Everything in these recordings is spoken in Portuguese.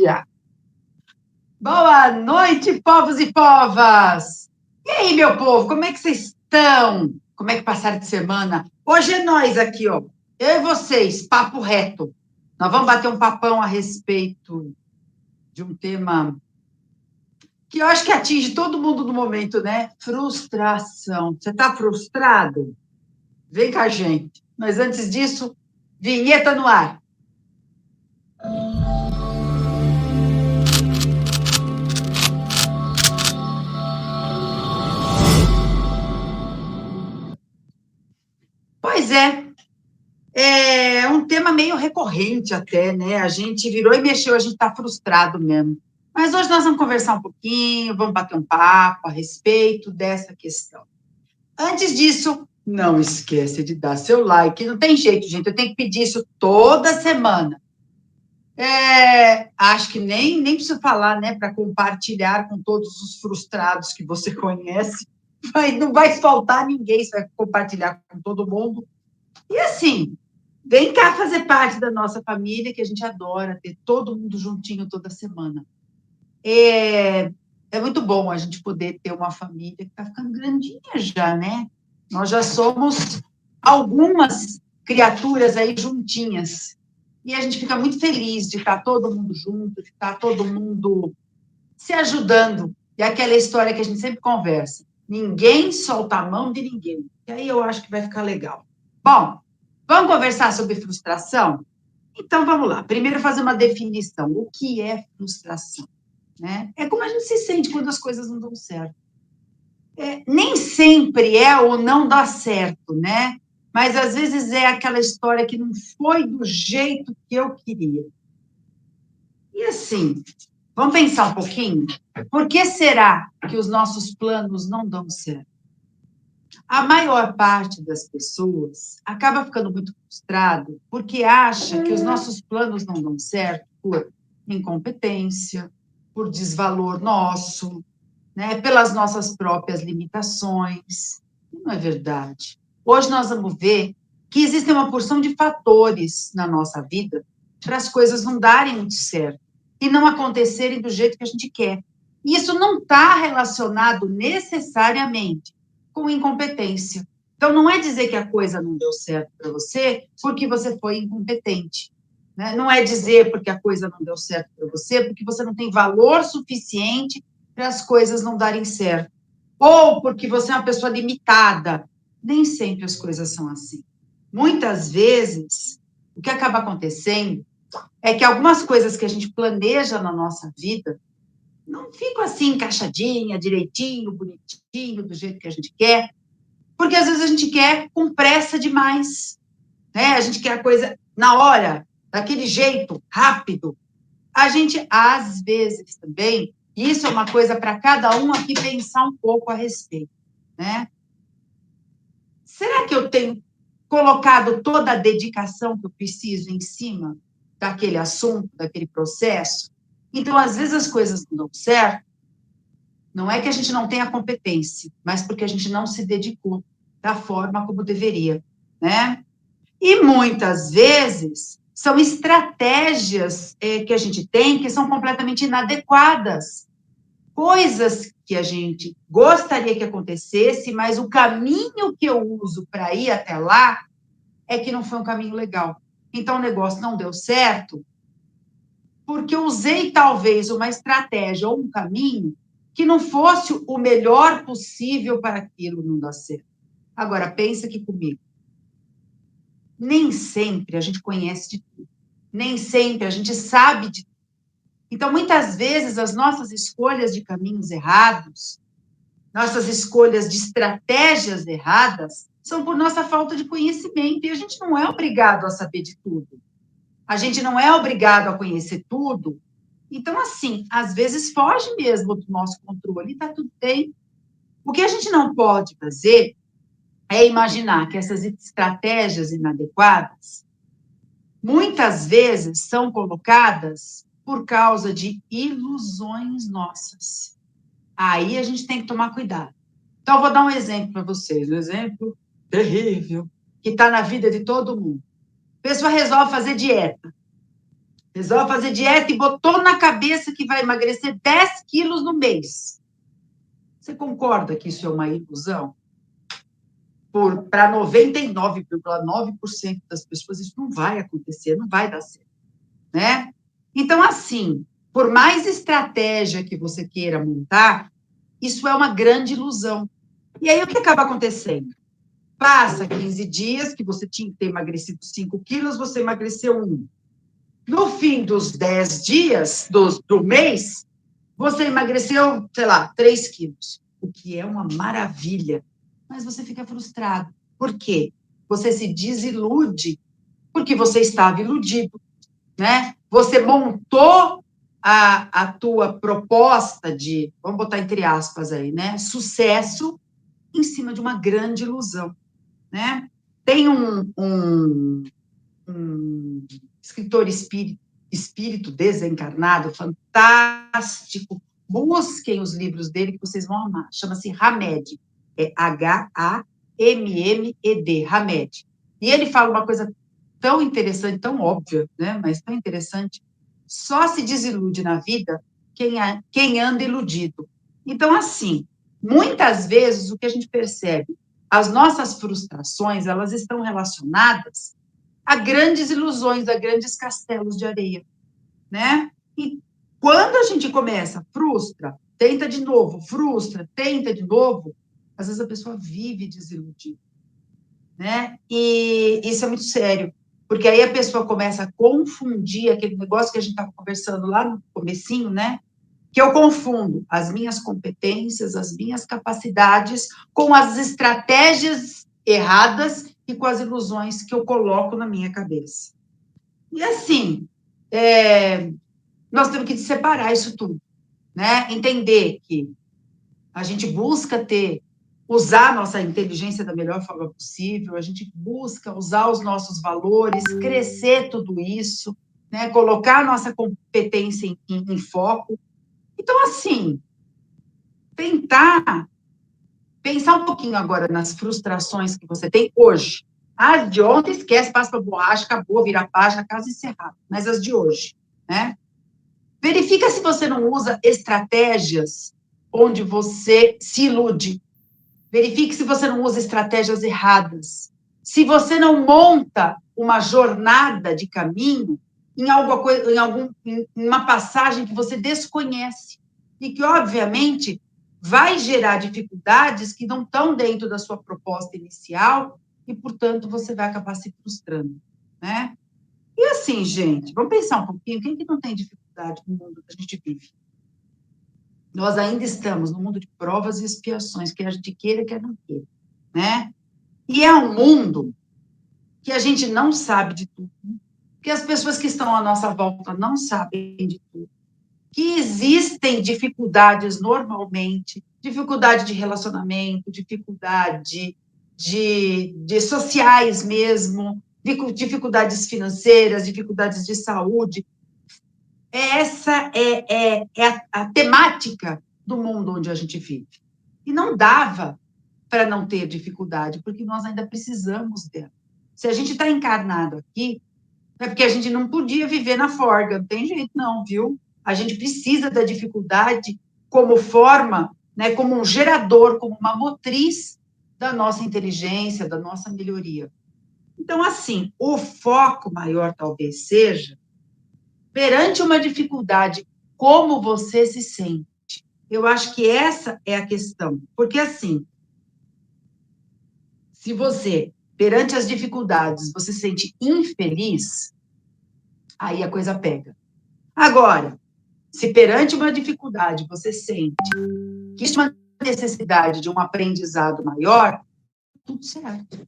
dia. Boa noite, povos e povas! E aí, meu povo, como é que vocês estão? Como é que passaram de semana? Hoje é nós aqui, ó. Eu e vocês, papo reto. Nós vamos bater um papão a respeito de um tema que eu acho que atinge todo mundo no momento, né? Frustração. Você está frustrado? Vem com a gente. Mas antes disso, vinheta no ar. Pois é um tema meio recorrente até, né? A gente virou e mexeu, a gente está frustrado mesmo. Mas hoje nós vamos conversar um pouquinho, vamos bater um papo a respeito dessa questão. Antes disso, não esquece de dar seu like. Não tem jeito, gente, eu tenho que pedir isso toda semana. Acho que nem preciso falar, né, para compartilhar com todos os frustrados que você conhece. Não vai faltar ninguém, você vai compartilhar com todo mundo. E assim, vem cá fazer parte da nossa família, que a gente adora ter todo mundo juntinho toda semana. É muito bom a gente poder ter uma família que está ficando grandinha já, né? Nós já somos algumas criaturas aí juntinhas. E a gente fica muito feliz de estar todo mundo junto, de estar todo mundo se ajudando. E aquela história que a gente sempre conversa. Ninguém solta a mão de ninguém. E aí eu acho que vai ficar legal. Bom, vamos conversar sobre frustração? Então, vamos lá. Primeiro, fazer uma definição. O que é frustração? Né? É como a gente se sente quando as coisas não dão certo. Nem sempre é ou não dá certo, né? Mas, às vezes, é aquela história que não foi do jeito que eu queria. E, assim, vamos pensar um pouquinho? Por que será que os nossos planos não dão certo? A maior parte das pessoas acaba ficando muito frustrado porque acha que os nossos planos não dão certo por incompetência, por desvalor nosso, né, pelas nossas próprias limitações. Não é verdade. Hoje nós vamos ver que existem uma porção de fatores na nossa vida para as coisas não darem muito certo e não acontecerem do jeito que a gente quer. E isso não está relacionado necessariamente com incompetência. Então, não é dizer que a coisa não deu certo para você porque você foi incompetente. Né? Não é dizer porque a coisa não deu certo para você porque você não tem valor suficiente para as coisas não darem certo. Ou porque você é uma pessoa limitada. Nem sempre as coisas são assim. Muitas vezes, o que acaba acontecendo é que algumas coisas que a gente planeja na nossa vida não ficam assim encaixadinha, direitinho, bonitinho, do jeito que a gente quer, porque às vezes a gente quer com pressa demais, né? A gente quer a coisa na hora, daquele jeito, rápido. A gente, às vezes, também, isso é uma coisa para cada um aqui pensar um pouco a respeito, né? Será que eu tenho colocado toda a dedicação que eu preciso em cima daquele assunto, daquele processo? Então, às vezes, as coisas não dão certo, não é que a gente não tenha competência, mas porque a gente não se dedicou da forma como deveria, né? E muitas vezes são estratégias que a gente tem que são completamente inadequadas. Coisas que a gente gostaria que acontecesse, mas o caminho que eu uso para ir até lá é que não foi um caminho legal. Então, o negócio não deu certo porque eu usei talvez uma estratégia ou um caminho que não fosse o melhor possível para aquilo não dar certo. Agora, pensa aqui comigo. Nem sempre a gente conhece de tudo. Nem sempre a gente sabe de tudo. Então, muitas vezes, as nossas escolhas de caminhos errados, nossas escolhas de estratégias erradas, são por nossa falta de conhecimento. E a gente não é obrigado a saber de tudo. A gente não é obrigado a conhecer tudo. Então, assim, às vezes foge mesmo do nosso controle e está tudo bem. O que a gente não pode fazer é imaginar que essas estratégias inadequadas muitas vezes são colocadas por causa de ilusões nossas. Aí a gente tem que tomar cuidado. Então, eu vou dar um exemplo para vocês, um exemplo terrível, que está na vida de todo mundo. A pessoa resolve fazer dieta. resolve fazer dieta e botou na cabeça que vai emagrecer 10 quilos no mês. Você concorda que isso é uma ilusão? Para 99,9% das pessoas, isso não vai acontecer, não vai dar certo, né? Então, assim, por mais estratégia que você queira montar, isso é uma grande ilusão. E aí, o que acaba acontecendo? Passa 15 dias que você tinha que ter emagrecido 5 quilos, você emagreceu 1. No fim dos 10 dias do mês, você emagreceu, sei lá, 3 quilos, o que é uma maravilha. Mas você fica frustrado. Por quê? Você se desilude porque você estava iludido, né? Você montou a tua proposta de, vamos botar entre aspas aí, né? Sucesso em cima de uma grande ilusão, né? Tem um escritor espírito desencarnado, fantástico. Busquem os livros dele que vocês vão amar. Chama-se Hamed. É Hammed, Hamed. E ele fala uma coisa tão interessante, tão óbvia, né? Mas tão interessante. Só se desilude na vida quem anda iludido. Então, assim, muitas vezes o que a gente percebe, as nossas frustrações, elas estão relacionadas a grandes ilusões, a grandes castelos de areia, né? E quando a gente começa, frustra, tenta de novo, frustra, tenta de novo, às vezes a pessoa vive desiludida, né? E isso é muito sério, porque aí a pessoa começa a confundir aquele negócio que a gente estava conversando lá no comecinho, né? Que eu confundo as minhas competências, as minhas capacidades com as estratégias erradas e com as ilusões que eu coloco na minha cabeça. E assim, nós temos que separar isso tudo, né? Entender que a gente busca usar a nossa inteligência da melhor forma possível, a gente busca usar os nossos valores, crescer tudo isso, né? Colocar a nossa competência em foco. Então, assim, tentar pensar um pouquinho agora nas frustrações que você tem hoje. As de ontem, esquece, passa para borracha, acabou, vira a página, caso encerrado. Mas as de hoje, né? Verifica se você não usa estratégias onde você se ilude. Verifique se você não usa estratégias erradas. Se você não monta uma jornada de caminho em uma passagem que você desconhece e que, obviamente, vai gerar dificuldades que não estão dentro da sua proposta inicial e, portanto, você vai acabar se frustrando, né? E assim, gente, vamos pensar um pouquinho, quem que não tem dificuldade no mundo que a gente vive? Nós ainda estamos no mundo de provas e expiações, quer a gente queira, quer não queira, né? E é um mundo que a gente não sabe de tudo, que as pessoas que estão à nossa volta não sabem de tudo, que existem dificuldades normalmente, dificuldade de relacionamento, dificuldade de sociais mesmo, dificuldades financeiras, dificuldades de saúde. Essa é a temática do mundo onde a gente vive. E não dava para não ter dificuldade, porque nós ainda precisamos dela. Se a gente está encarnado aqui, é porque a gente não podia viver na forga, não tem jeito não, viu? A gente precisa da dificuldade como forma, né, como um gerador, como uma motriz da nossa inteligência, da nossa melhoria. Então, assim, o foco maior talvez seja perante uma dificuldade, como você se sente? Eu acho que essa é a questão. Porque, assim, se você, perante as dificuldades, você se sente infeliz, aí a coisa pega. Agora, se perante uma dificuldade você sente que existe uma necessidade de um aprendizado maior, tudo certo,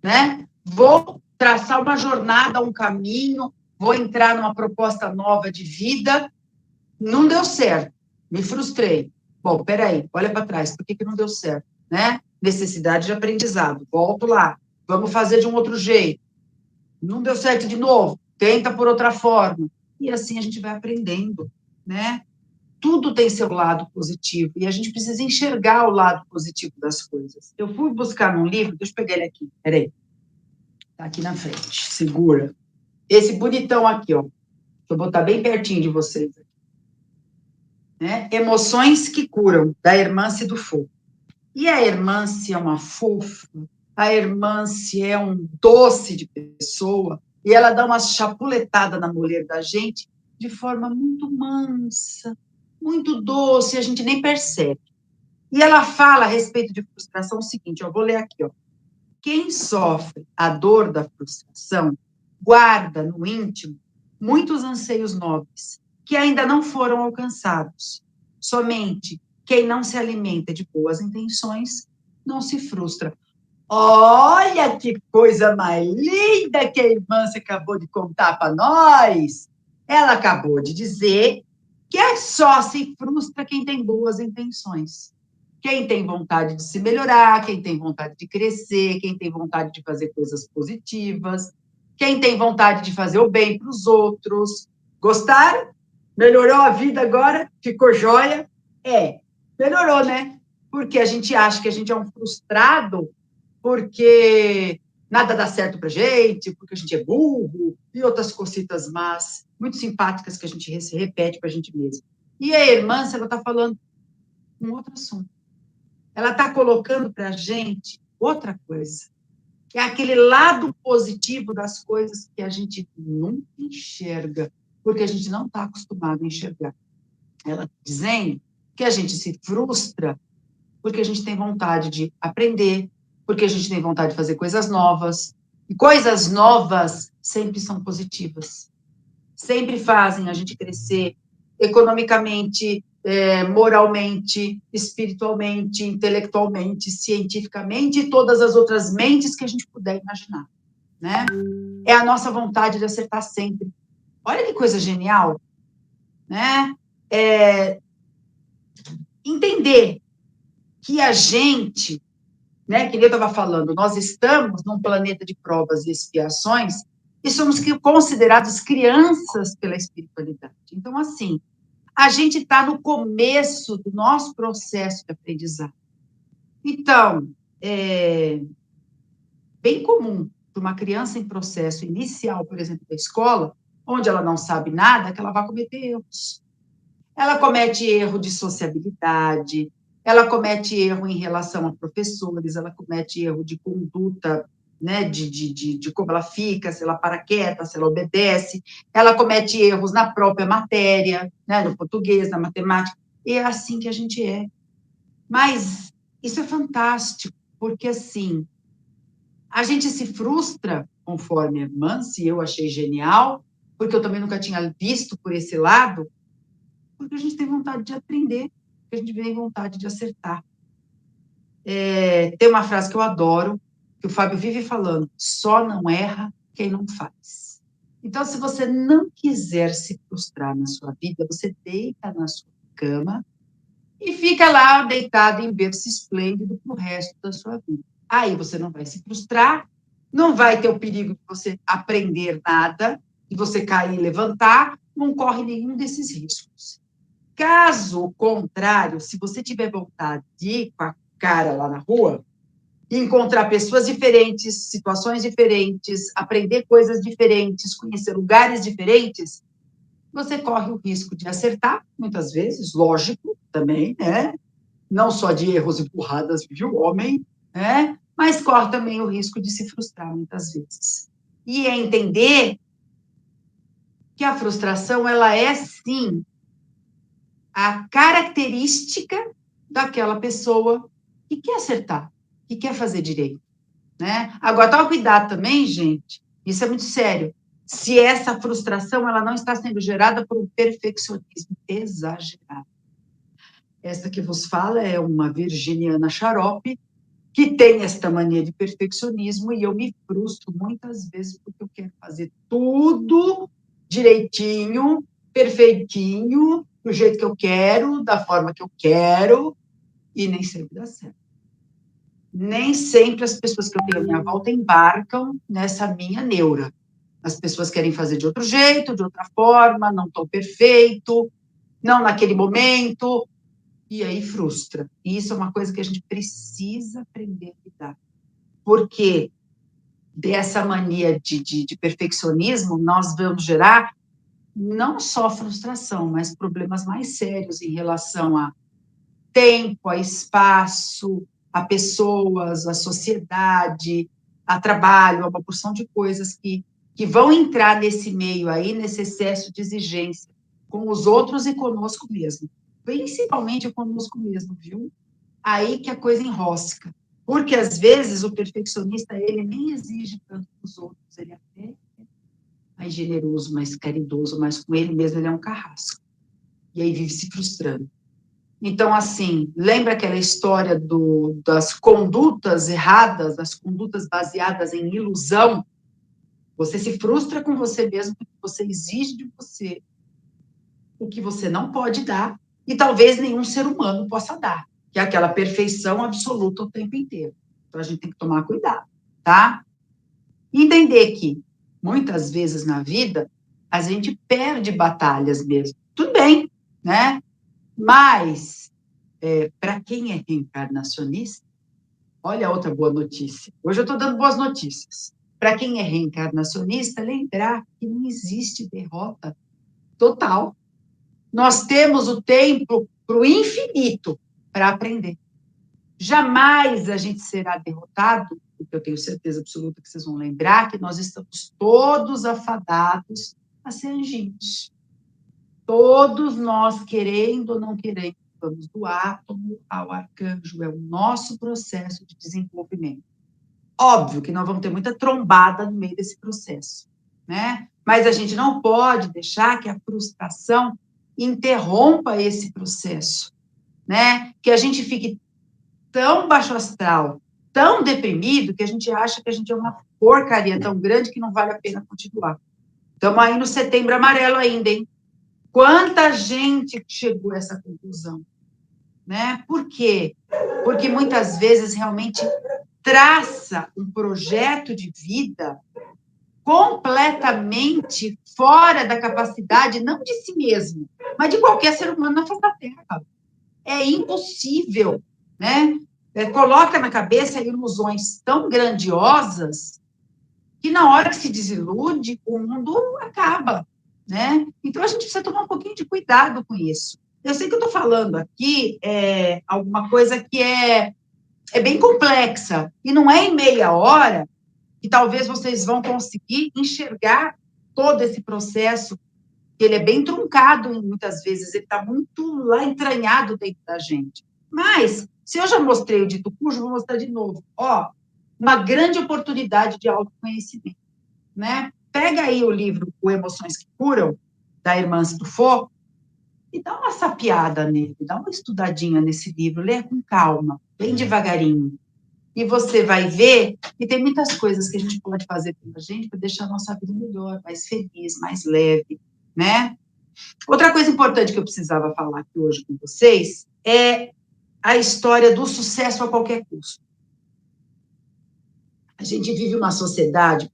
né? Vou traçar uma jornada, um caminho, vou entrar numa proposta nova de vida. Não deu certo, me frustrei. Bom, peraí, olha para trás, por que não deu certo, né? Necessidade de aprendizado, volto lá, vamos fazer de um outro jeito. Não deu certo de novo, tenta por outra forma. E assim a gente vai aprendendo, né? Tudo tem seu lado positivo e a gente precisa enxergar o lado positivo das coisas. Eu fui buscar num livro, deixa eu pegar ele aqui, peraí. Tá aqui na frente, segura. Esse bonitão aqui, ó. eu botar bem pertinho de vocês. Né? Emoções que curam, da Hermance do Fogo. E a Hermance é uma fofa, a Hermance é um doce de pessoa, e ela dá uma chapuletada na mulher da gente de forma muito mansa, muito doce, a gente nem percebe. E ela fala a respeito de frustração o seguinte, eu vou ler aqui, ó. Quem sofre a dor da frustração guarda no íntimo muitos anseios nobres que ainda não foram alcançados. Somente quem não se alimenta de boas intenções não se frustra. Olha que coisa mais linda que a irmã se acabou de contar para nós. Ela acabou de dizer que é só se frustra quem tem boas intenções. Quem tem vontade de se melhorar, quem tem vontade de crescer, quem tem vontade de fazer coisas positivas, quem tem vontade de fazer o bem para os outros. Gostaram? Melhorou a vida agora? Ficou joia? Melhorou, né? Porque a gente acha que a gente é um frustrado porque nada dá certo para gente, porque a gente é burro, e outras cositas más, muito simpáticas que a gente repete para a gente mesmo. E a irmã, ela está falando um outro assunto. Ela está colocando para a gente outra coisa. É aquele lado positivo das coisas que a gente nunca enxerga, porque a gente não está acostumado a enxergar. Ela dizendo que a gente se frustra porque a gente tem vontade de aprender, porque a gente tem vontade de fazer coisas novas. E coisas novas sempre são positivas. Sempre fazem a gente crescer economicamente, moralmente, espiritualmente, intelectualmente, cientificamente e todas as outras mentes que a gente puder imaginar, né? É a nossa vontade de acertar sempre. Olha que coisa genial, né? Entender que a gente, né, que eu estava falando, nós estamos num planeta de provas e expiações e somos considerados crianças pela espiritualidade. Então, assim, a gente está no começo do nosso processo de aprendizado. Então, é bem comum para uma criança em processo inicial, por exemplo, da escola, onde ela não sabe nada, que ela vai cometer erros. Ela comete erro de sociabilidade, ela comete erro em relação a professores, ela comete erro de conduta, né, de como ela fica, se ela para quieta, se ela obedece, ela comete erros na própria matéria, né, no português, na matemática, e é assim que a gente é. Mas isso é fantástico, porque assim, a gente se frustra, conforme a irmã, se eu achei genial, porque eu também nunca tinha visto por esse lado, porque a gente tem vontade de aprender, porque a gente tem vontade de acertar. Tem uma frase que eu adoro, que o Fábio vive falando, só não erra quem não faz. Então, se você não quiser se frustrar na sua vida, você deita na sua cama e fica lá deitado em berço esplêndido para o resto da sua vida. Aí você não vai se frustrar, não vai ter o perigo de você aprender nada, de você cair e levantar, não corre nenhum desses riscos. Caso contrário, se você tiver vontade de ir com a cara lá na rua, encontrar pessoas diferentes, situações diferentes, aprender coisas diferentes, conhecer lugares diferentes, você corre o risco de acertar, muitas vezes, lógico, também, né? Não só de erros e burradas vive o homem, né? Mas corre também o risco de se frustrar, muitas vezes. E é entender que a frustração, ela é, sim, a característica daquela pessoa que quer acertar, que quer fazer direito, né? Agora, toma cuidado também, gente, isso é muito sério, se essa frustração ela não está sendo gerada por um perfeccionismo exagerado. Esta que vos fala é uma virginiana xarope que tem esta mania de perfeccionismo e eu me frustro muitas vezes porque eu quero fazer tudo direitinho, perfeitinho, do jeito que eu quero, da forma que eu quero, e nem sempre dá certo. Nem sempre as pessoas que eu tenho à minha volta embarcam nessa minha neura. As pessoas querem fazer de outro jeito, de outra forma, não tão perfeito, não naquele momento, e aí frustra. E isso é uma coisa que a gente precisa aprender a lidar. Porque dessa mania de perfeccionismo, nós vamos gerar não só frustração, mas problemas mais sérios em relação a tempo, a espaço, a pessoas, a sociedade, a trabalho, a uma porção de coisas que vão entrar nesse meio aí, nesse excesso de exigência com os outros e conosco mesmo. Principalmente conosco mesmo, viu? Aí que a coisa enrosca. Porque, às vezes, o perfeccionista, ele nem exige tanto dos outros, ele é até mais generoso, mais caridoso, mas com ele mesmo ele é um carrasco. E aí vive se frustrando. Então, assim, lembra aquela história das condutas erradas, das condutas baseadas em ilusão? Você se frustra com você mesmo porque você exige de você o que você não pode dar e talvez nenhum ser humano possa dar, que é aquela perfeição absoluta o tempo inteiro. Então, a gente tem que tomar cuidado, tá? E entender que, muitas vezes na vida, a gente perde batalhas mesmo. Tudo bem, né? Mas, para quem é reencarnacionista, olha outra boa notícia. Hoje eu estou dando boas notícias. Para quem é reencarnacionista, lembrar que não existe derrota total. Nós temos o tempo para o infinito para aprender. Jamais a gente será derrotado, porque eu tenho certeza absoluta que vocês vão lembrar que nós estamos todos afadados a ser anjinhos. Todos nós, querendo ou não querendo, vamos do átomo ao arcanjo, é o nosso processo de desenvolvimento. Óbvio que nós vamos ter muita trombada no meio desse processo, né? Mas a gente não pode deixar que a frustração interrompa esse processo, né? Que a gente fique tão baixo astral, tão deprimido, que a gente acha que a gente é uma porcaria tão grande que não vale a pena continuar. Estamos aí no Setembro Amarelo ainda, hein? Quanta gente chegou a essa conclusão, né? Por quê? Porque muitas vezes realmente traça um projeto de vida completamente fora da capacidade, não de si mesmo, mas de qualquer ser humano na face da Terra. É impossível, né? Coloca na cabeça ilusões tão grandiosas que na hora que se desilude, o mundo acaba, né? Então, a gente precisa tomar um pouquinho de cuidado com isso. Eu sei que eu estou falando aqui alguma coisa que é bem complexa, e não é em meia hora que talvez vocês vão conseguir enxergar todo esse processo, que ele é bem truncado muitas vezes, ele está muito lá entranhado dentro da gente. Mas, se eu já mostrei o dito cujo, vou mostrar de novo. Ó, uma grande oportunidade de autoconhecimento, né? Pega aí o livro O Emoções que Curam, da irmã Stufo, e dá uma sapiada nele, dá uma estudadinha nesse livro, lê com calma, bem devagarinho. E você vai ver que tem muitas coisas que a gente pode fazer pela gente para deixar a nossa vida melhor, mais feliz, mais leve, né? Outra coisa importante que eu precisava falar aqui hoje com vocês é a história do sucesso a qualquer custo. A gente vive uma sociedade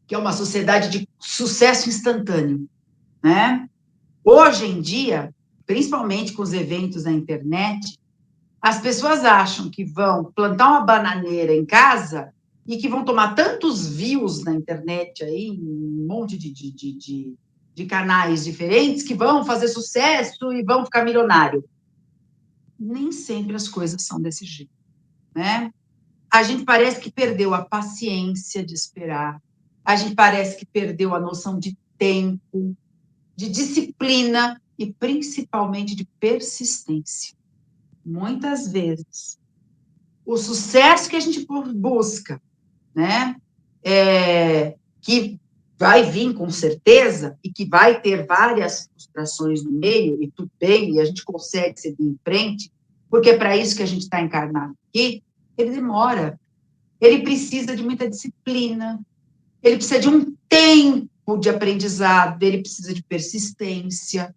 que é uma sociedade de sucesso instantâneo, né? Hoje em dia, principalmente com os eventos na internet, as pessoas acham que vão plantar uma bananeira em casa e que vão tomar tantos views na internet aí, um monte de canais diferentes, que vão fazer sucesso e vão ficar milionário. Nem sempre as coisas são desse jeito, né? A gente parece que perdeu a paciência de esperar, a gente parece que perdeu a noção de tempo, de disciplina e principalmente de persistência. Muitas vezes, o sucesso que a gente busca, né, que vai vir com certeza e que vai ter várias frustrações no meio, e tudo bem, e a gente consegue seguir em frente, porque é para isso que a gente está encarnado aqui, ele demora. Ele precisa de muita disciplina, ele precisa de um tempo de aprendizado, ele precisa de persistência.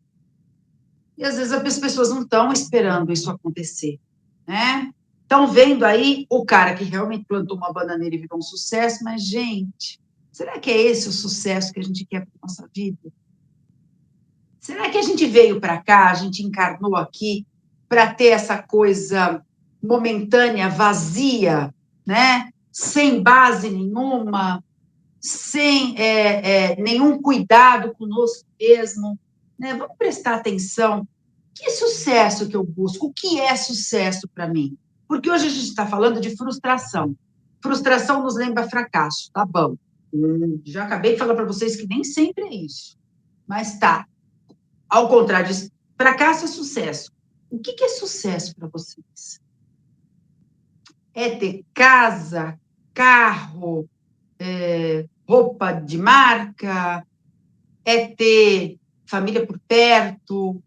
E às vezes as pessoas não estão esperando isso acontecer, né? Estão vendo aí o cara que realmente plantou uma bananeira e virou um sucesso, mas, gente, será que é esse o sucesso que a gente quer para a nossa vida? Será que a gente veio para cá, a gente encarnou aqui para ter essa coisa momentânea, vazia, né? Sem base nenhuma? sem nenhum cuidado conosco mesmo, né? Vamos prestar atenção. Que sucesso que eu busco? O que é sucesso para mim? Porque hoje a gente está falando de frustração. Frustração nos lembra fracasso, tá bom. Já acabei de falar para vocês que nem sempre é isso. Mas tá. Ao contrário disso, fracasso é sucesso. O que é sucesso para vocês? É ter casa, carro, roupa de marca, é ter família por perto,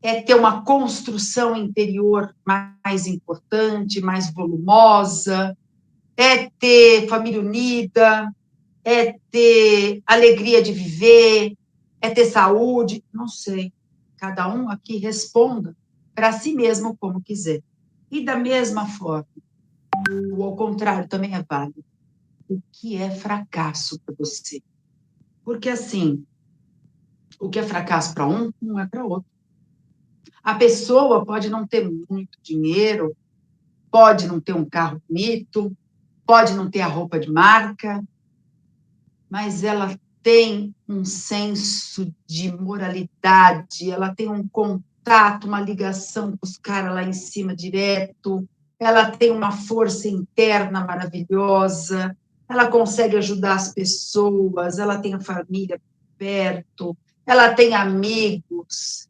é ter uma construção interior mais importante, mais volumosa, é ter família unida, é ter alegria de viver, é ter saúde, não sei. Cada um aqui responda para si mesmo como quiser. E da mesma forma, o ao contrário também é válido. O que é fracasso para você? Porque, assim, o que é fracasso para um, não é para outro. A pessoa pode não ter muito dinheiro, pode não ter um carro bonito, pode não ter a roupa de marca, mas ela tem um senso de moralidade, ela tem um contato, uma ligação com os caras lá em cima direto, ela tem uma força interna maravilhosa, ela consegue ajudar as pessoas, ela tem a família perto, ela tem amigos,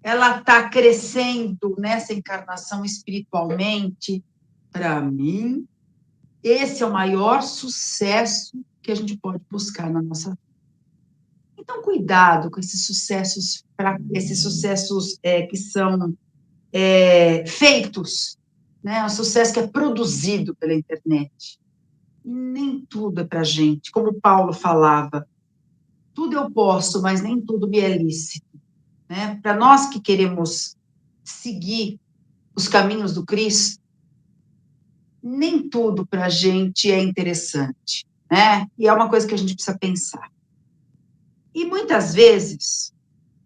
ela está crescendo nessa encarnação espiritualmente. Para mim, esse é o maior sucesso que a gente pode buscar na nossa vida. Então, cuidado com esses sucessos que são feitos, né? O sucesso que é produzido pela internet. Nem tudo é para a gente. Como o Paulo falava, tudo eu posso, mas nem tudo me é lícito. Né? Para nós que queremos seguir os caminhos do Cristo, nem tudo para a gente é interessante, né? E é uma coisa que a gente precisa pensar. E muitas vezes,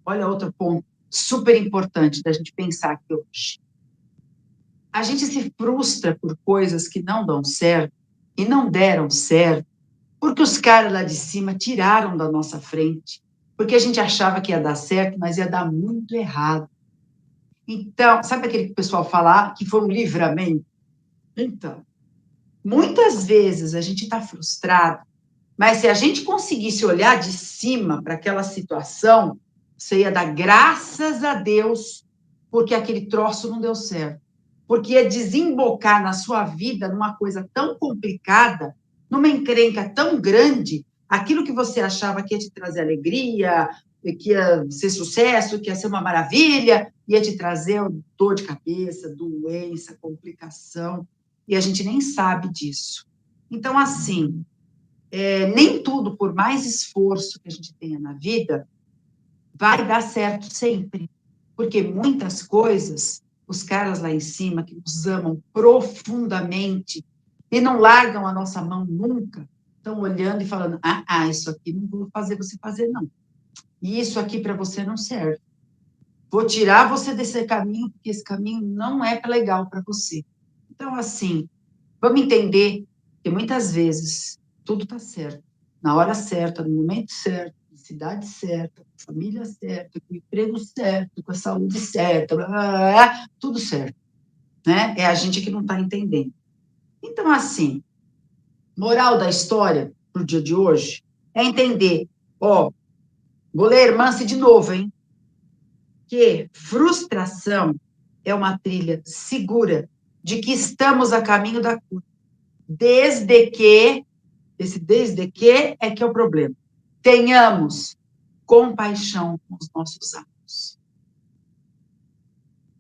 olha outro ponto super importante da gente pensar aqui hoje. A gente se frustra por coisas que não dão certo e não deram certo, porque os caras lá de cima tiraram da nossa frente, porque a gente achava que ia dar certo, mas ia dar muito errado. Então, sabe aquele que o pessoal fala que foi um livramento? Então, muitas vezes a gente está frustrado, mas se a gente conseguisse olhar de cima para aquela situação, você ia dar graças a Deus porque aquele troço não deu certo. Porque ia desembocar na sua vida numa coisa tão complicada, numa encrenca tão grande, aquilo que você achava que ia te trazer alegria, que ia ser sucesso, que ia ser uma maravilha, ia te trazer dor de cabeça, doença, complicação, e a gente nem sabe disso. Então, assim, nem tudo, por mais esforço que a gente tenha na vida, vai dar certo sempre. Porque muitas coisas, os caras lá em cima, que nos amam profundamente e não largam a nossa mão nunca, estão olhando e falando: isso aqui não vou fazer você fazer, não. E isso aqui para você não serve. Vou tirar você desse caminho, porque esse caminho não é legal para você. Então, assim, vamos entender que muitas vezes tudo está certo, na hora certa, no momento certo, na cidade certa, com a família certa, com o emprego certo, com a saúde certa, blá, blá, blá, tudo certo, né? É a gente que não está entendendo. Então, assim, moral da história para o dia de hoje é entender, vou ler Hermance de novo, hein? Que frustração é uma trilha segura de que estamos a caminho da cura, desde que é que é o problema. Tenhamos compaixão com os nossos atos.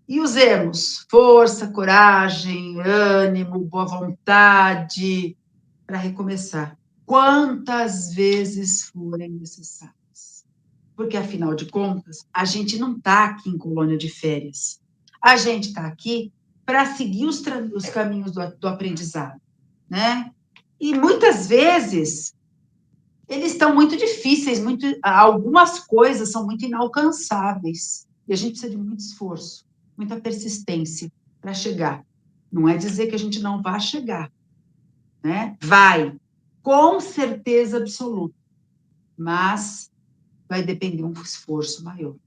E usemos força, coragem, ânimo, boa vontade para recomeçar. Quantas vezes forem necessárias. Porque, afinal de contas, a gente não está aqui em colônia de férias. A gente está aqui para seguir os caminhos do aprendizado, né? E muitas vezes eles estão muito difíceis, algumas coisas são muito inalcançáveis. E a gente precisa de muito esforço, muita persistência para chegar. Não é dizer que a gente não vai chegar, né? Vai. com certeza absoluta. Mas vai depender de um esforço maior.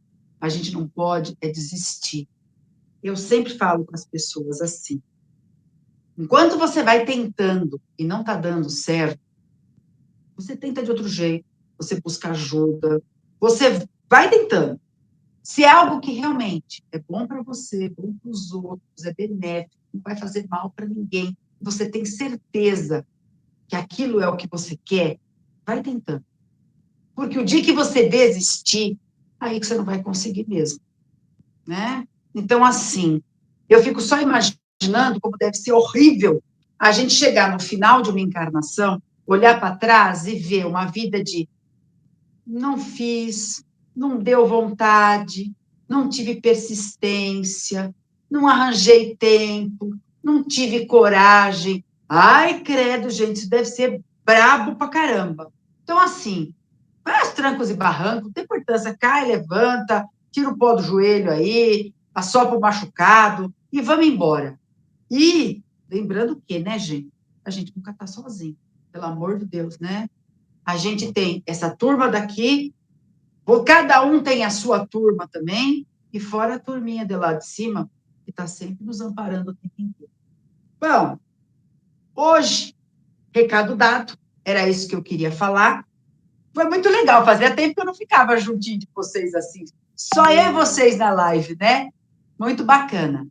A gente não pode desistir. Eu sempre falo com as pessoas assim, enquanto você vai tentando e não está dando certo, você tenta de outro jeito, você busca ajuda, você vai tentando. Se é algo que realmente é bom para você, bom para os outros, é benéfico, não vai fazer mal para ninguém, você tem certeza que aquilo é o que você quer, vai tentando. Porque o dia que você desistir, aí que você não vai conseguir mesmo, né? Então, assim, eu fico só imaginando como deve ser horrível a gente chegar no final de uma encarnação, olhar para trás e ver uma vida de não fiz, não deu vontade, não tive persistência, não arranjei tempo, não tive coragem. Ai, credo, gente, isso deve ser brabo pra caramba. Então, assim, vai aos trancos e barrancos, não tem importância, cai, levanta, tira o pó do joelho aí, assopra o machucado e vamos embora. E lembrando que, né, gente, a gente nunca está sozinho, pelo amor de Deus, né? A gente tem essa turma daqui, cada um tem a sua turma também, e fora a turminha de lá de cima, que está sempre nos amparando o tempo inteiro. Bom, hoje, recado dado, era isso que eu queria falar. Foi muito legal, fazia tempo que eu não ficava juntinho de vocês assim, só eu e vocês na live, né? Muito bacana.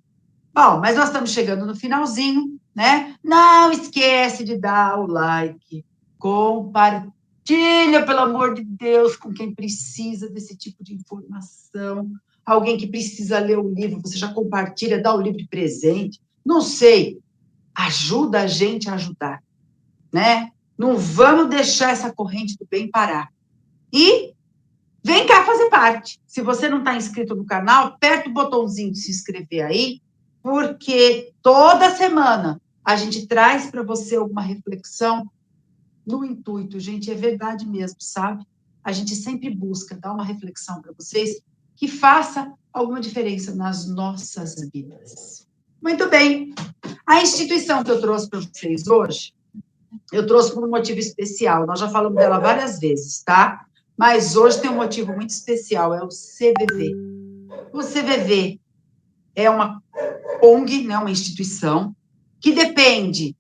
Bom, mas nós estamos chegando no finalzinho, né? Não esquece de dar o like, compartilha, pelo amor de Deus, com quem precisa desse tipo de informação. Alguém que precisa ler o livro, você já compartilha, dá o livro de presente. Não sei, ajuda a gente a ajudar, né? Não vamos deixar essa corrente do bem parar. E vem cá fazer parte. Se você não está inscrito no canal, aperta o botãozinho de se inscrever aí, porque toda semana a gente traz para você alguma reflexão no intuito, gente, é verdade mesmo, sabe? A gente sempre busca dar uma reflexão para vocês que faça alguma diferença nas nossas vidas. Muito bem. A instituição que eu trouxe para vocês hoje, eu trouxe por um motivo especial. Nós já falamos dela várias vezes, tá? Mas hoje tem um motivo muito especial, é o CVV. O CVV é uma ONG, né, uma instituição, que depende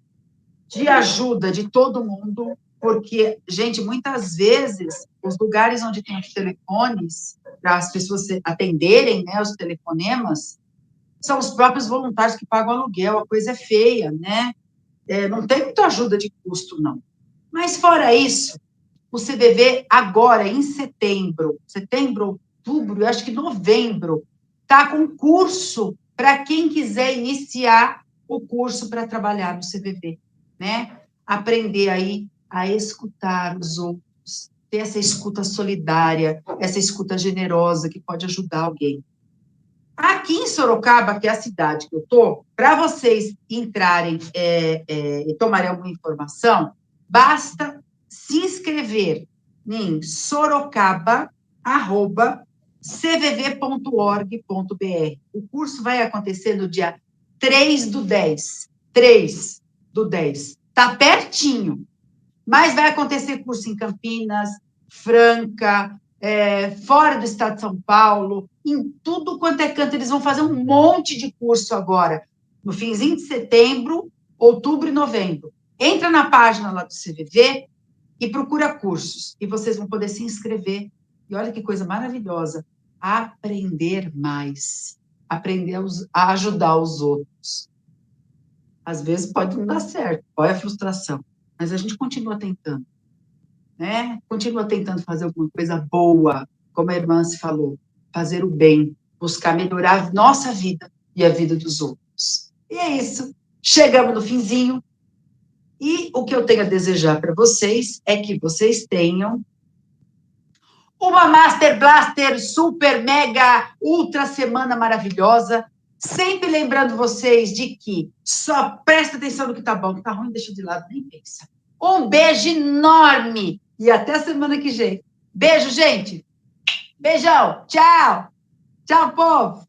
de ajuda de todo mundo, porque, gente, muitas vezes, os lugares onde tem os telefones, para as pessoas atenderem, né, os telefonemas, são os próprios voluntários que pagam aluguel, a coisa é feia, né? Não tem muita ajuda de custo, não. Mas, fora isso, o CVV agora, em setembro, outubro, eu acho que novembro, está com curso para quem quiser iniciar o curso para trabalhar no CVV, né? Aprender aí a escutar os outros, ter essa escuta solidária, essa escuta generosa que pode ajudar alguém. Aqui em Sorocaba, que é a cidade que eu estou, para vocês entrarem e tomarem alguma informação, basta se inscrever em sorocaba@cvv.org.br. O curso vai acontecer no dia 3/10. 3/10. Está pertinho. Mas vai acontecer curso em Campinas, Franca, fora do estado de São Paulo, em tudo quanto é canto. Eles vão fazer um monte de curso agora, no finzinho de setembro, outubro e novembro. Entra na página lá do CVV e procura cursos, e vocês vão poder se inscrever. E olha que coisa maravilhosa, aprender mais, aprender a ajudar os outros. Às vezes pode não dar certo, olha a frustração, mas a gente continua tentando, né? Continua tentando fazer alguma coisa boa, como a irmã se falou, fazer o bem, buscar melhorar a nossa vida e a vida dos outros. E é isso. Chegamos no finzinho. E o que eu tenho a desejar para vocês é que vocês tenham uma Master Blaster super, mega, ultra semana maravilhosa. Sempre lembrando vocês de que só presta atenção no que tá bom, que tá ruim, deixa de lado, nem pensa. Um beijo enorme e até semana que vem. Beijo, gente. Beijão. Tchau. Tchau, povo.